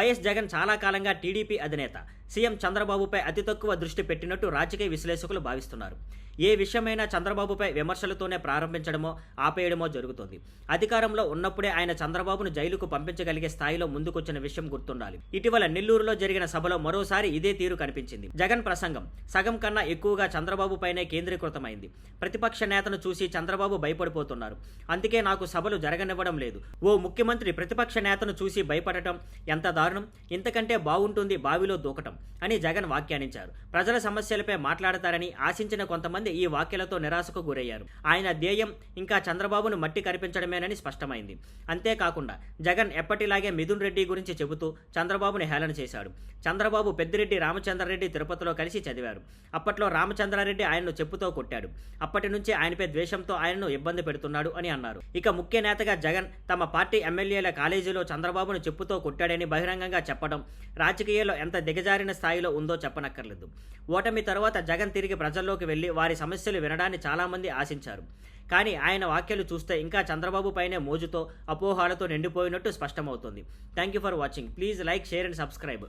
YS Jagan చాలా కాలంగా TDP అధినేత సీఎం చంద్రబాబుపై అతి తక్కువ దృష్టి పెట్టినట్టు రాజకీయ విశ్లేషకులు భావిస్తున్నారు. ఏ విషయమైనా చంద్రబాబుపై విమర్శలతోనే ప్రారంభించడమో ఆపేయడమో జరుగుతోంది. అధికారంలో ఉన్నప్పుడే ఆయన చంద్రబాబును జైలుకు పంపించగలిగే స్థాయిలో ముందుకొచ్చిన విషయం గుర్తుండాలి. ఇటీవల నెల్లూరులో జరిగిన సభలో మరోసారి ఇదే తీరు కనిపించింది. జగన్ ప్రసంగం సగం కన్నా ఎక్కువగా చంద్రబాబు పైనే కేంద్రీకృతమైంది. ప్రతిపక్ష నేతను చూసి చంద్రబాబు భయపడిపోతున్నారు. అందుకే నాకు సభలు జరగనివ్వడం లేదు. ఓ ముఖ్యమంత్రి ప్రతిపక్ష నేతను చూసి భయపడటం ఎంత దారుణం, ఇంతకంటే బాగుంటుంది బావిలో దూకటం అని జగన్ వ్యాఖ్యానించారు. ప్రజల సమస్యలపై మాట్లాడతారని ఆశించిన కొంతమంది ఈ వ్యాఖ్యలతో నిరాశకు గురయ్యారు. ఆయన ధ్యేయం ఇంకా చంద్రబాబును మట్టి కనిపించడమేనని స్పష్టమైంది. అంతేకాకుండా జగన్ ఎప్పటిలాగే మిథున్ రెడ్డి గురించి చెబుతూ చంద్రబాబుని హేళన చేశాడు. చంద్రబాబు పెద్దిరెడ్డి రామచంద్రారెడ్డి తిరుపతిలో కలిసి చదివారు. అప్పట్లో రామచంద్రారెడ్డి ఆయన్ను చెప్పుతో కొట్టాడు. అప్పటి నుంచి ఆయనపై ద్వేషంతో ఆయనను ఇబ్బంది పెడుతున్నాడు అని అన్నారు. ఇక ముఖ్య నేతగా జగన్ తమ పార్టీ ఎమ్మెల్యేల కాలేజీలో చంద్రబాబును చెప్పుతో కొట్టాడని బహిరంగంగా చెప్పడం రాజకీయాల్లో ఎంత దిగజారిన స్థాయిలో ఉందో చెప్పనక్కర్లేదు. ఓటమి తర్వాత జగన్ తిరిగి ప్రజల్లోకి వెళ్లి వారి సమస్యలు వినడాన్ని చాలామంది ఆశించారు. కానీ ఆయన వ్యాఖ్యలు చూస్తే ఇంకా చంద్రబాబు పైనే మోజుతో అపోహాలతో నిండిపోయినట్టు స్పష్టమవుతుంది. Thank you for watching. Please like, share and subscribe.